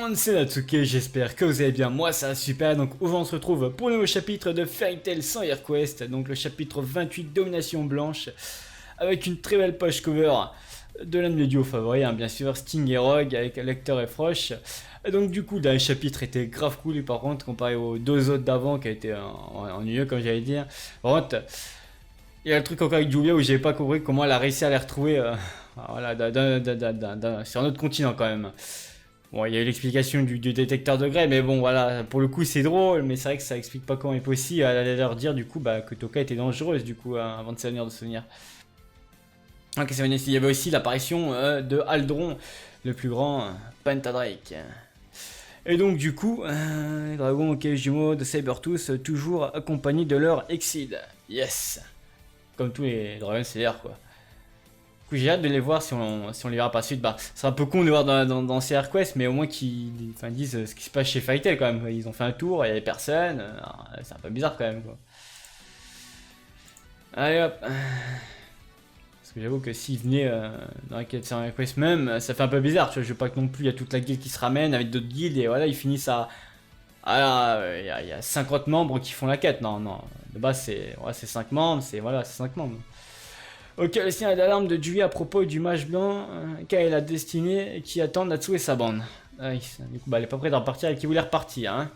monde, c'est Natsuki, j'espère que vous allez bien, moi ça va super, donc aujourd'hui on se retrouve pour le nouveau chapitre de Fairy Tail sans HeroQuest, donc le chapitre 28, Domination Blanche, avec une très belle page cover de l'un de mes duos favoris, hein, bien sûr, Sting et Rogue, avec Lecter et Frosh. Et donc du coup, le dernier chapitre était grave cool, et par contre, comparé aux deux autres d'avant, qui a été ennuyeux comme j'allais dire, par contre, il y a le truc encore avec Julia où j'avais pas compris comment elle a réussi à les retrouver voilà, sur un autre continent quand même. Bon, il y a eu l'explication du détecteur de grès, mais bon, voilà, pour le coup, c'est drôle, mais c'est vrai que ça explique pas comment il est possible. Elle allait leur dire, du coup, bah, que Toka était dangereuse, du coup, avant de s'avenir de souvenir. Ok, ça venait ici. Il y avait aussi l'apparition de Aldron, le plus grand Pentadrake. Et donc, du coup, les dragons, ok, jumeaux de Sabertooth, toujours accompagnés de leur Exceed. Yes! Comme tous les dragons CR, quoi. Du coup, j'ai hâte de les voir si on les verra par la suite. Bah, c'est un peu con de les voir dans CRQuest, mais au moins qu'ils disent ce qui se passe chez Fairy Tail quand même. Ils ont fait un tour, il y avait personne. C'est un peu bizarre quand même, quoi. Allez hop. Parce que j'avoue que s'ils venaient dans la quête CRQuest même, ça fait un peu bizarre. Tu vois, je veux pas que non plus il y a toute la guilde qui se ramène avec d'autres guildes et voilà, ils finissent à. Ah là, il y a 50 membres qui font la quête. Non, non. De base, c'est 5 membres. C'est 5 membres. Ok, le signal d'alarme de Dewey à propos du mage blanc, quelle est la destinée qui attend Natsu et sa bande. Ah oui, du coup, bah, elle est pas prête de repartir, elle qui voulait repartir. Hein.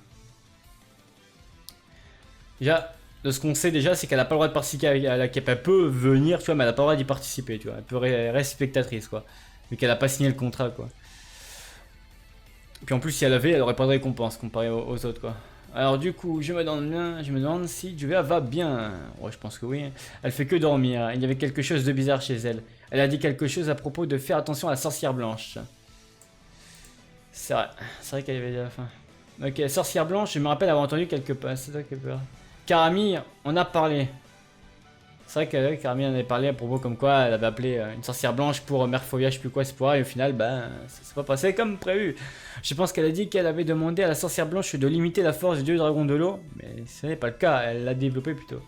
Déjà, de ce qu'on sait déjà, c'est qu'elle a pas le droit de participer à la quête. Elle peut venir, tu vois, mais elle a pas le droit d'y participer, tu vois. Elle peut rester spectatrice, quoi. Vu qu'elle a pas signé le contrat, quoi. Puis en plus, si elle avait, elle aurait pas de récompense comparé aux autres, quoi. Alors du coup, je me demande si Julia va bien. Ouais, je pense que oui. Elle fait que dormir. Il y avait quelque chose de bizarre chez elle. Elle a dit quelque chose à propos de faire attention à la sorcière blanche. C'est vrai qu'elle avait dit à la fin. Ok, sorcière blanche, je me rappelle avoir entendu quelque part. C'est ça qui fait peur. Karami, on a parlé. C'est vrai que Karami en avait parlé à propos comme quoi elle avait appelé une sorcière blanche pour Merfolia, je sais plus quoi, c'est pour et au final, ben, ça s'est pas passé comme prévu. Je pense qu'elle a dit qu'elle avait demandé à la sorcière blanche de limiter la force du dieu dragon de l'eau, mais ce n'est pas le cas, elle l'a développé plutôt.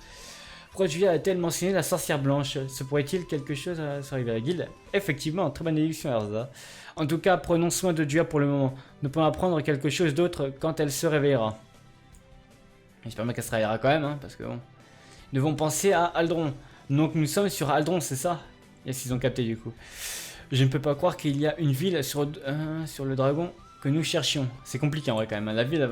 Pourquoi Julia a-t-elle mentionné la sorcière blanche? Se pourrait-il quelque chose à arriver à la guilde? Effectivement, très bonne déduction, Erza. En tout cas, prenons soin de Julia pour le moment. Nous pouvons apprendre quelque chose d'autre quand elle se réveillera. J'espère bien qu'elle se réveillera quand même, hein, parce que bon. Nous devons penser à Aldron. Donc nous sommes sur Aldron, c'est ça? Yes, ils ont capté du coup. Je ne peux pas croire qu'il y a une ville sur le dragon que nous cherchions. C'est compliqué en vrai quand même. La ville, lors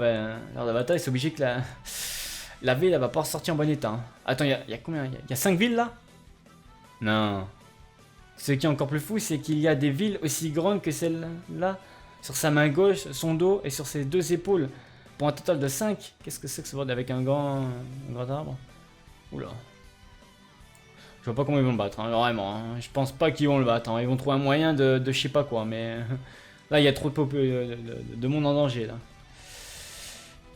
de la bataille, c'est obligé que la ville, elle va pas ressortir en bon état. Hein. Attends, il y a combien? Il y a 5 villes là? Non. Ce qui est encore plus fou, c'est qu'il y a des villes aussi grandes que celle-là. Sur sa main gauche, son dos et sur ses deux épaules. Pour un total de 5. Qu'est-ce que c'est que ce bordel avec un grand arbre? Oula. Je vois pas comment ils vont le battre, hein, vraiment. Hein. Je pense pas qu'ils vont le battre. Hein. Ils vont trouver un moyen de je sais pas quoi, mais là il y a trop de monde en danger là.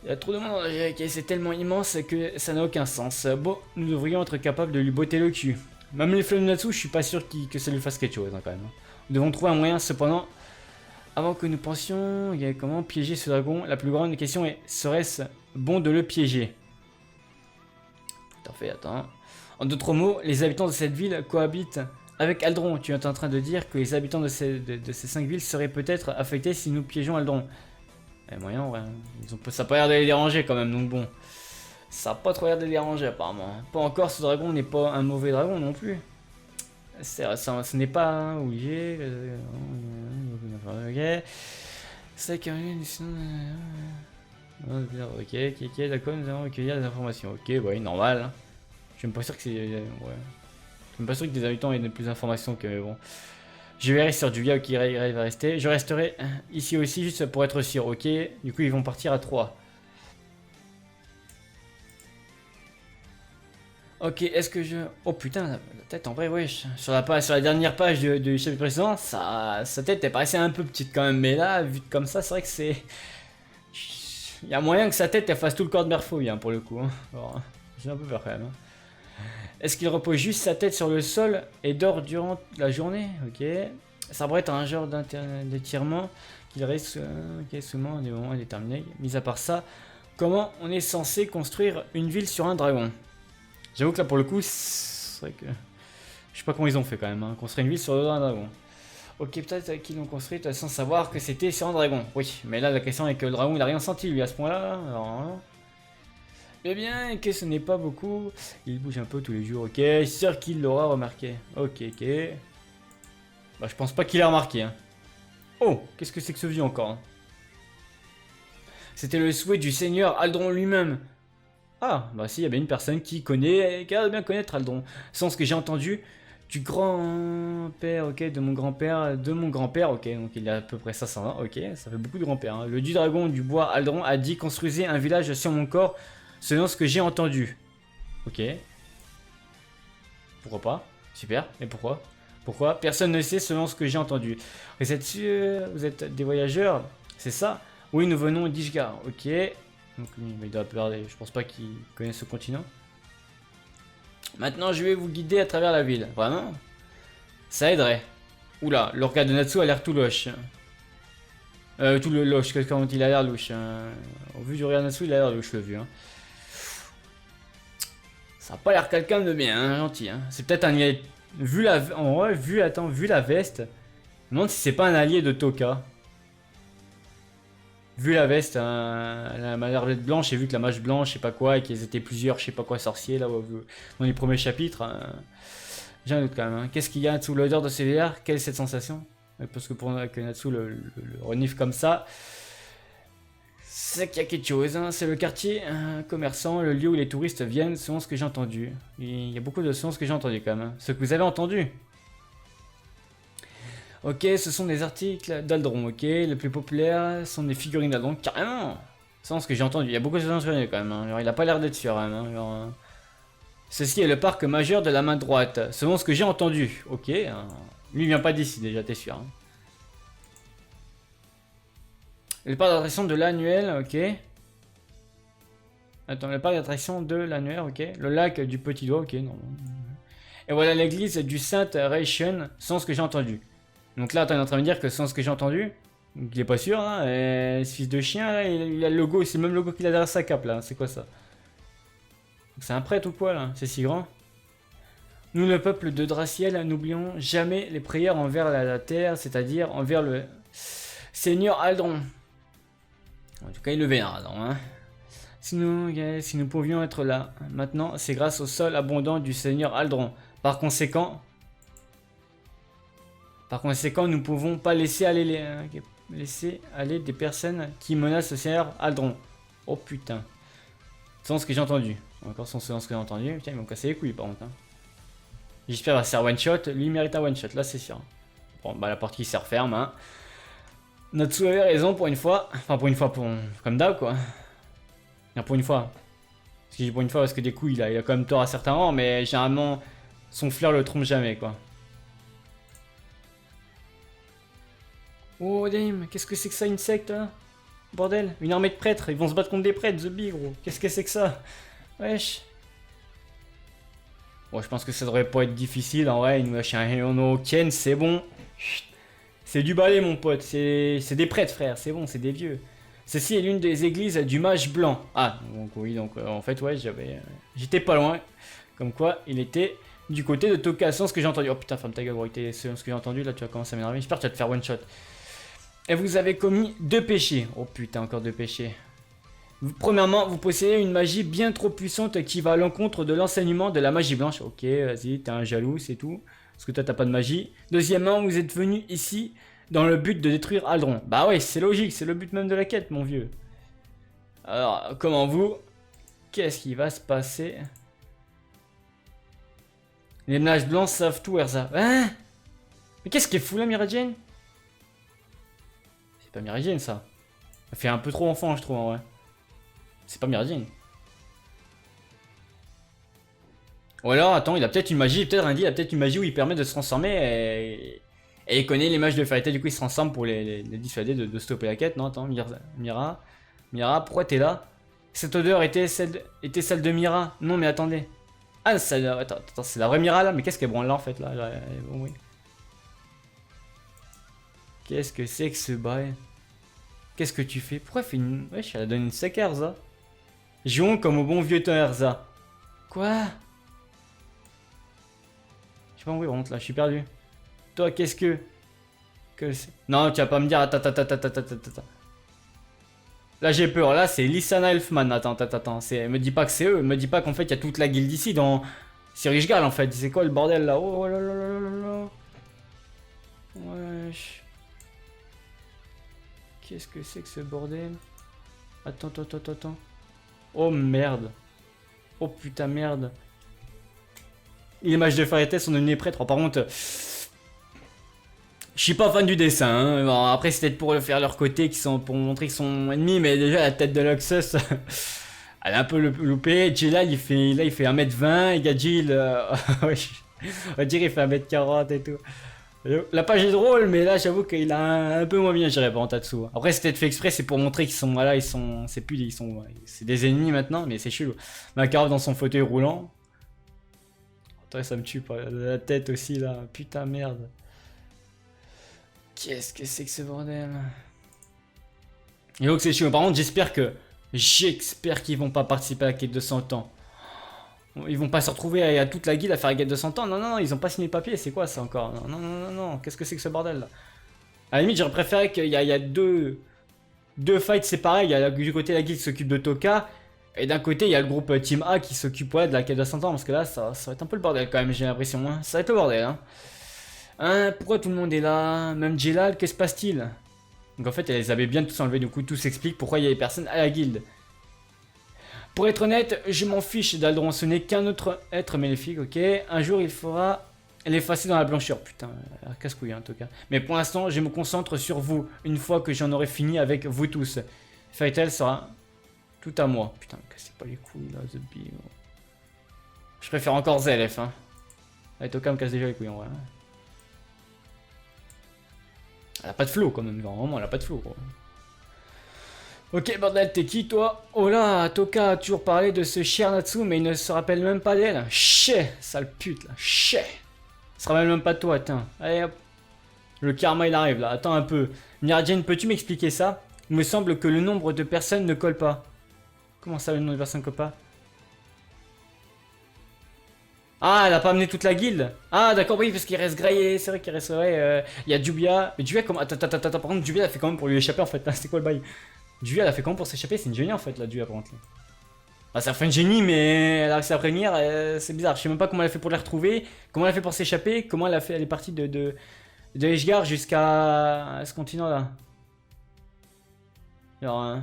Il y a trop de monde en danger, okay, c'est tellement immense que ça n'a aucun sens. Bon, nous devrions être capables de lui botter le cul. Même les flammes là-dessous, je suis pas sûr que ça lui fasse quelque chose hein, quand même. Nous devons trouver un moyen cependant. Avant que nous pensions, il y a comment piéger ce dragon. La plus grande question est, serait-ce bon de le piéger? Tout à fait, attends. En d'autres mots, les habitants de cette ville cohabitent avec Aldron. Tu es en train de dire que les habitants de ces 5 villes seraient peut-être affectés si nous piégeons Aldron. Il y a moyen, ouais. Ça n'a pas l'air de les déranger quand même, donc bon. Ça n'a pas trop l'air de les déranger apparemment. Pas encore, ce dragon n'est pas un mauvais dragon non plus. Ce n'est pas obligé. Ok. C'est curieux, ok, d'accord, nous allons recueillir des informations. Ok, ouais, normal. Je suis même pas sûr que c'est. Ouais. Je suis même pas sûr que des habitants aient plus d'informations que. Mais bon. Je verrai sur Julia qui va rester. Je resterai ici aussi juste pour être sûr. Ok. Du coup, ils vont partir à 3. Ok, est-ce que je. Oh putain, la tête en vrai, wesh. Sur la dernière page du chapitre précédent, sa tête elle paraissait un peu petite quand même. Mais là, vu comme ça, c'est vrai que c'est. Il y a moyen que sa tête elle fasse tout le corps de Merfouille hein, pour le coup. Hein. J'ai un peu peur quand même. Hein. Est-ce qu'il repose juste sa tête sur le sol et dort durant la journée? Ok. Ça pourrait être un genre d'étirement qu'il reste souvent des moments indéterminés. Mis à part ça, comment on est censé construire une ville sur un dragon? J'avoue que là pour le coup, c'est vrai que... Je sais pas comment ils ont fait quand même, hein, construire une ville sur le dos d'un dragon. Ok, peut-être qu'ils l'ont construite sans savoir que c'était sur un dragon. Oui, mais là la question est que le dragon il a rien senti lui à ce point-là. Alors, hein. Eh bien, que ce n'est pas beaucoup. Il bouge un peu tous les jours, ok. Sûr qu'il l'aura remarqué. Ok, ok. Bah, je pense pas qu'il ait remarqué. Hein. Oh, qu'est-ce que c'est que ce vieux encore hein. C'était le souhait du seigneur Aldron lui-même. Ah, bah si, il y avait une personne qui connaît, qui a bien connaître Aldron. Sans ce que j'ai entendu, du grand-père, ok, de mon grand-père, ok, donc il a à peu près 500 ans, ok, ça fait beaucoup de grand-père. Hein. Le dieu dragon du bois Aldron a dit construisez un village sur mon corps, selon ce que j'ai entendu. Ok. Pourquoi pas? Super, mais pourquoi? Pourquoi? Personne ne sait selon ce que j'ai entendu. Vous êtes sûr? Vous êtes des voyageurs? C'est ça? Oui, nous venons d'Ishgar, ok. Donc lui, il doit parler, je pense pas qu'il connaisse ce continent. Maintenant, je vais vous guider à travers la ville. Vraiment? Ça aiderait. Oula, le regard de Natsu a l'air tout louche. Tout le louche, quand il a l'air louche. Au vu du regard de Natsu, il a l'air louche, le vieux. Hein. Ça a pas l'air quelqu'un de bien, hein, gentil. Hein. C'est peut-être un allié. Vu la... En vrai, vu la veste, je me demande si c'est pas un allié de Toka. Vu la veste, hein, elle m'a l'air d'être blanche, et vu que la mage blanche, je sais pas quoi, et qu'ils étaient plusieurs, je sais pas quoi, sorciers, là, dans les premiers chapitres, hein, j'ai un doute quand même. Hein. Qu'est-ce qu'il y a sous l'odeur de ces verres? Quelle est cette sensation? Parce que pour que Natsu le renifle comme ça, c'est qu'il y a quelque chose. Hein. C'est le quartier commerçant, le lieu où les touristes viennent, selon ce que j'ai entendu. Il y a beaucoup de selon ce que j'ai entendu quand même. Hein. Ce que vous avez entendu. Ok, ce sont des articles d'Aldron, ok. Le plus populaire sont des figurines d'Aldron, carrément. C'est ce que j'ai entendu. Il y a beaucoup de choses entendues quand même. Hein. Genre, il a pas l'air d'être sûr, hein. Genre, ceci est le parc majeur de la main droite, selon ce que j'ai entendu. Ok, hein. Lui il vient pas d'ici déjà, t'es sûr. Hein. Le parc d'attraction de l'annuel, ok. Attends, le parc d'attraction de l'annuaire, ok. Le lac du petit doigt, ok, non. Et voilà l'église du Saint Ration, sans ce que j'ai entendu. Donc là, attends, il est en train de me dire que sans ce que j'ai entendu, donc il est pas sûr, hein, et ce fils de chien, là, il a le logo, c'est le même logo qu'il a derrière sa cape, là, c'est quoi ça? C'est un prêtre ou quoi, là? C'est si grand? Nous, le peuple de Draciel, n'oublions jamais les prières envers la terre, c'est-à-dire envers le Seigneur Aldron. En tout cas, il le vénère, Aldron, hein. Si nous pouvions être là, maintenant, c'est grâce au sol abondant du Seigneur Aldron. Par conséquent, nous ne pouvons pas laisser aller des personnes qui menacent le Seigneur Aldron. Oh putain. C'est ce que j'ai entendu. Encore sans ce que j'ai entendu. Putain, ils vont casser les couilles par contre. Hein. J'espère qu'il va se faire one shot. Lui il mérite un one shot, là c'est sûr. Bon, bah la porte qui se referme. Hein. Natsu avait raison pour une fois. Enfin, pour une fois, comme d'hab quoi. Non, pour une fois. Parce que j'ai pour une fois parce que des coups il a quand même tort à certains rangs, mais généralement son flair le trompe jamais quoi. Oh damn, qu'est-ce que c'est que ça, une secte là? Bordel, une armée de prêtres, ils vont se battre contre des prêtres, The Bee gros. Qu'est-ce que c'est que ça? Wesh. Bon, je pense que ça devrait pas être difficile, en vrai, il nous lâche un Heono Ken, c'est bon. C'est du balai mon pote, c'est des prêtres frère, c'est bon, c'est des vieux. Ceci est l'une des églises du mage blanc. Ah, donc oui, donc en fait ouais, j'étais pas loin. Comme quoi, il était du côté de Toka, sans ce que j'ai entendu. Oh putain, ferme ta gueule, gros, selon ce que j'ai entendu, là tu vas commencer à m'énerver. J'espère que tu vas te faire one shot. Et vous avez commis 2 péchés. Oh putain, encore 2 péchés. Premièrement, vous possédez une magie bien trop puissante qui va à l'encontre de l'enseignement de la magie blanche. Ok, vas-y, t'es un jaloux, c'est tout. Parce que toi, t'as pas de magie. Deuxièmement, vous êtes venu ici dans le but de détruire Aldron. Bah ouais, c'est logique, c'est le but même de la quête, mon vieux. Alors, comment vous? Qu'est-ce qui va se passer? Les mages blancs savent tout, Erza. Hein? Mais qu'est-ce qu'elle fout là, Miragen? C'est pas Miragen, ça. Elle fait un peu trop enfant, je trouve, en vrai. C'est pas Miragen. Ou alors, attends, il a peut-être une magie, peut-être il a peut-être une magie où il permet de se transformer et il connaît les mages de Fairytale, du coup il se transforme pour les dissuader de stopper la quête. Non, attends, Mira, pourquoi t'es là? Cette odeur était celle de Mira. Non, mais attendez. Ah, attends, c'est la vraie Mira là, mais qu'est-ce qu'elle branle là en fait là? Bon, oui. Qu'est-ce que c'est que ce bail? Qu'est-ce que tu fais? Pourquoi elle fait une... Wesh, elle a donné une sec à Erza. Jouons comme au bon vieux temps Erza. Quoi? Je sais pas où il rentre là, je suis perdu. Toi, qu'est-ce que... Non, tu vas pas me dire. Attends, attends, attends, attends, attends, attends. Là, j'ai peur. Là, c'est Lysana Elfman. Attends, attends, attends. Me dis pas que c'est eux. Me dis pas qu'en fait, il y a toute la guilde ici dans Sirishgal, en fait. C'est quoi le bordel là? Oh là là là là là. Wesh. Qu'est-ce que c'est que ce bordel? Attends, attends, attends, attends. Oh merde. Oh putain, merde. Les mages de Fairettes sont devenus prêtres. Par contre, je suis pas fan du dessin. Hein. Bon, après, c'est peut-être pour faire leur côté, pour montrer qu'ils sont ennemis, mais déjà, la tête de Luxus, elle est un peu loupée. Jilal, il fait 1m20. Et Gadjil, on dirait qu'il fait 1m40 et tout. La page est drôle, mais là, j'avoue qu'il a un peu moins bien géré par Tatsu. Après, c'est peut-être fait exprès, c'est pour montrer qu'ils sont, voilà, c'est des ennemis maintenant, mais c'est chelou. Makarov dans son fauteuil roulant. Attends, ça me tue pas. La tête aussi, là. Putain, merde. Qu'est-ce que c'est que ce bordel? Et donc, c'est chelou. Par contre, j'espère qu'ils vont pas participer à la quête de 100 ans. Ils vont pas se retrouver à toute la guilde à faire la quête de 100 ans. Non, non, non, ils ont pas signé le papier. C'est quoi ça encore? Non, non, non, non, non. Qu'est-ce que c'est que ce bordel là? À la limite, j'aurais préféré qu'il y a deux fights séparés. Il y a du côté la guilde qui s'occupe de Toka. Et d'un côté, il y a le groupe Team A qui s'occupe de la quête de 100 ans. Parce que là, ça va être un peu le bordel quand même, j'ai l'impression. Hein. Ça va être le bordel. Hein. Pourquoi tout le monde est là? Même Jelal, qu'est-ce qui se passe-t-il? Donc en fait, elles avaient bien tous enlevé. Du coup, tout s'explique pourquoi il y avait personne à la guilde. Pour être honnête, je m'en fiche d'Aldron, ce n'est qu'un autre être maléfique, ok? Un jour, il faudra l'effacer dans la blancheur. Putain, casse-couille en tout cas. Mais pour l'instant, je me concentre sur vous, une fois que j'en aurai fini avec vous tous. Fatal sera tout à moi. Putain, me cassez pas les couilles là, The Bee. Je préfère encore ZLF, hein. Allez, Toka me casse déjà les couilles en vrai. Elle a pas de flow quand même, vraiment, elle a pas de flow, quoi. Ok, bordel, t'es qui toi? Oh là, Toka a toujours parlé de ce cher Natsu, mais il ne se rappelle même pas d'elle. Chais, sale pute là, chais. Il se rappelle même pas de toi, attends. Allez hop. Le karma il arrive là, attends un peu. Miragen, peux-tu m'expliquer ça? Il me semble que le nombre de personnes ne colle pas. Comment ça, le nombre de personnes ne colle pas? Ah, elle a pas amené toute la guilde? Ah, d'accord, oui, parce qu'il reste Graillé, c'est vrai qu'il reste. Ouais, il y a Jubia. Mais Jubia, comment. Attends, par contre, Jubia, elle a fait quand même pour lui échapper en fait. C'est quoi le bail? Jubia, elle a fait comment pour s'échapper? C'est une génie en fait, la Jubia, par contre. Ah, ça fait une génie, mais elle a réussi à prévenir, c'est bizarre. Je sais même pas comment elle a fait pour les retrouver, comment elle a fait pour s'échapper, comment elle a fait. Elle est partie de Ishgar jusqu'à ce continent là. Alors,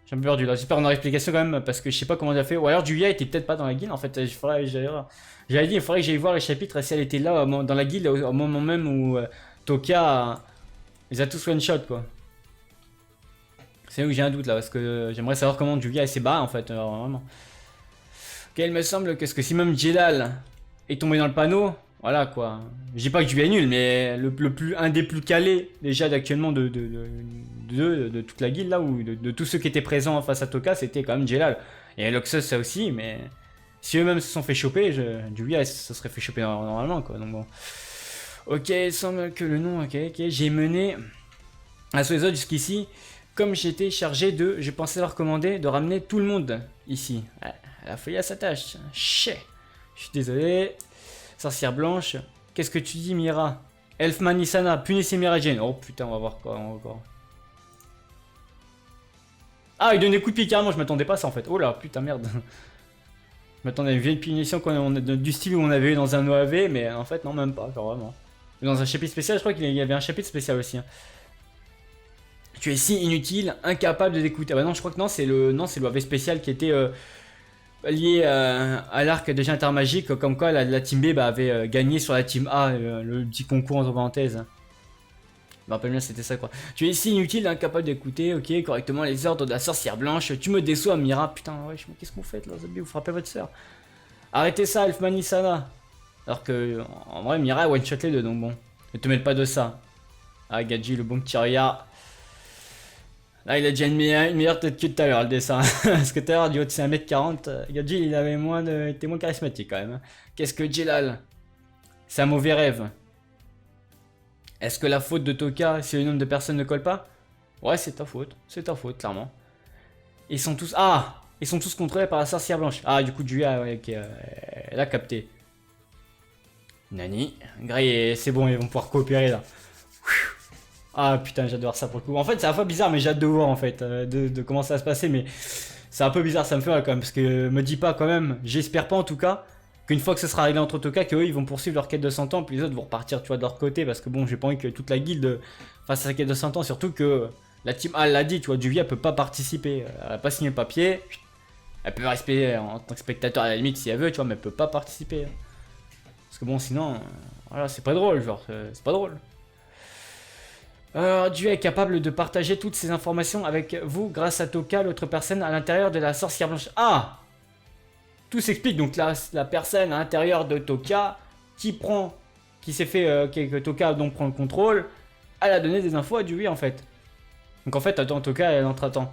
j'ai un peu perdu là. J'espère qu'on aura explication quand même, parce que je sais pas comment elle a fait. Ou alors Jubia était peut-être pas dans la guilde en fait. J'avais dit, il faudrait que j'aille voir les chapitres si elle était là dans la guilde au moment même où Toka les a tous one shot quoi. C'est où j'ai un doute là, parce que j'aimerais savoir comment Juvia s'est barré en fait, vraiment. Ok, il me semble que, si même Jelal est tombé dans le panneau, voilà quoi. Je dis pas que Juvia est nul, mais un des plus calés déjà d'actuellement de toute la guilde là, ou de tous ceux qui étaient présents face à Toka, c'était quand même Jelal. Et Luxus ça aussi, mais si eux-mêmes se sont fait choper, Juvia se serait fait choper normalement quoi, donc bon. Ok, il semble que le nom, ok, j'ai mené à tous les autres jusqu'ici. Comme j'étais chargé je pensais leur commander de ramener tout le monde ici. Ouais, la folie à sa tâche. Chais. Je suis désolé. Sorcière blanche. Qu'est-ce que tu dis, Mira? Elfman Isana, punissez Miragen. Oh putain, on va voir quoi encore. Ah, il donne des coups de pied carrément, je m'attendais pas à ça en fait. Oh là, putain, merde. Je m'attendais à une vieille punition du style où on avait eu dans un OAV, mais en fait, non, même pas, genre vraiment. Dans un chapitre spécial, je crois qu'il y avait un chapitre spécial aussi. Hein. Tu es si inutile, incapable de l'écouter. Ah bah non, je crois que non, c'est le AV spécial qui était lié à l'arc de Jintar Magique, comme quoi la team B avait gagné sur la team A, le petit concours entre parenthèses. Je me rappelle bien, c'était ça quoi. Tu es si inutile, incapable d'écouter, ok, correctement les ordres de la sorcière blanche. Tu me déçois, Mira. Putain, ouais, qu'est-ce que vous faites là, Zombie? Vous frappez votre soeur. Arrêtez ça, Elfman Isana. Alors que, en vrai, Mira one shot les deux, donc bon. Ne te mêle pas de ça. Ah, Gadji, le bon petit regard. Là, il a déjà une meilleure tête que tout à l'heure, le dessin. Parce que tout à l'heure, du haut de 1m40, Gadji, il était moins charismatique quand même. Qu'est-ce que Jelal? C'est un mauvais rêve. Est-ce que la faute de Toka, si le nombre de personnes ne colle pas? Ouais, c'est ta faute, clairement. Ils sont tous... Ah! Ils sont tous contrôlés par la sorcière blanche. Ah, du coup, Julia, ouais, ok, elle a capté. Nani. Grey, c'est bon, ils vont pouvoir coopérer là. Ah putain, j'adore ça pour le coup. En fait, c'est à la fois bizarre, mais j'ai hâte de voir en fait, de comment ça va se passer. Mais c'est un peu bizarre, ça me fait mal quand même. Parce que me dis pas quand même, j'espère pas en tout cas, qu'une fois que ce sera réglé entre Toka, qu'eux ils vont poursuivre leur quête de 100 ans, puis les autres vont repartir, tu vois, de leur côté. Parce que bon, j'ai pas envie que toute la guilde fasse sa quête de 100 ans. Surtout que la team A l'a dit, tu vois, Juvia peut pas participer. Elle a pas signé le papier. Elle peut rester en tant que spectateur à la limite si elle veut, tu vois, mais elle peut pas participer. Parce que bon, sinon, voilà, c'est pas drôle, genre, c'est pas drôle. Dieu est capable de partager toutes ces informations avec vous grâce à Toka, l'autre personne à l'intérieur de la sorcière blanche. Ah! Tout s'explique, donc la personne à l'intérieur de Toka qui s'est fait, que Toka donc prend le contrôle, elle a donné des infos à Dewey en fait. Donc en fait, attends, Toka, elle entre attends.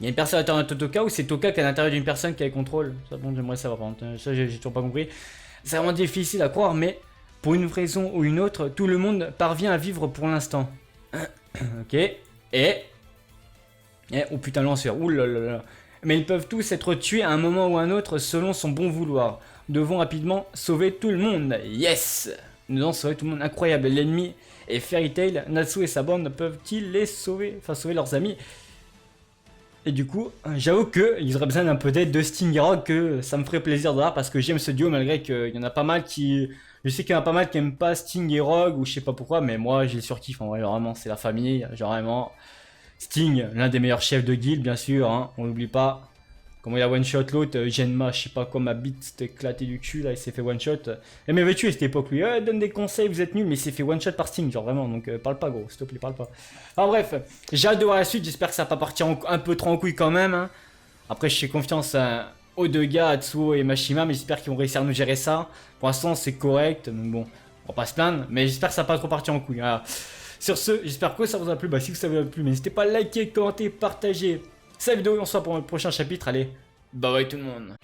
Il y a une personne à l'intérieur de Toka ou c'est Toka qui est à l'intérieur d'une personne qui a le contrôle? Ça, bon, j'aimerais savoir, par contre. Ça, j'ai toujours pas compris. C'est vraiment difficile à croire, mais pour une raison ou une autre, tout le monde parvient à vivre pour l'instant. Ok. Oh putain, lanceur. Ouh là là là. Mais ils peuvent tous être tués à un moment ou un autre selon son bon vouloir. Nous devons rapidement sauver tout le monde. Yes! Nous devons sauver tout le monde. Incroyable. L'ennemi et Fairy Tail, Natsu et sa bande peuvent-ils les sauver? Enfin, sauver leurs amis. Et du coup, j'avoue qu'ils auraient besoin d'un peu d'aide de Sting et Rogue, que ça me ferait plaisir de voir parce que j'aime ce duo malgré qu'il y en a pas mal qui... Je sais qu'il y en a pas mal qui aiment pas Sting et Rogue ou je sais pas pourquoi, mais moi j'ai le surkiff en vrai, vraiment c'est la famille, genre vraiment. Sting, l'un des meilleurs chefs de guild bien sûr, hein, on l'oublie pas. Comment il a one shot l'autre, Genma, je sais pas quoi, ma bite s'était éclatée du cul là, il s'est fait one shot. Il m'avait tué à cette époque lui, donne des conseils, vous êtes nuls, mais il s'est fait one shot par Sting, genre vraiment, donc parle pas gros, s'il te plaît, parle pas. Alors bref, j'ai hâte de voir la suite, j'espère que ça va pas partir un peu trop en couille quand même. Hein. Après, je fais confiance aux deux gars, Atsuo et Mashima, mais j'espère qu'ils vont réussir à nous gérer ça. Pour l'instant, c'est correct, donc bon, on va pas se plaindre, mais j'espère que ça va pas trop partir en couille. Voilà. Sur ce, j'espère que ça vous a plu, bah si ça vous a plu, n'hésitez pas à liker, commenter, partager cette vidéo et on se voit pour le prochain chapitre, allez, bye bye tout le monde.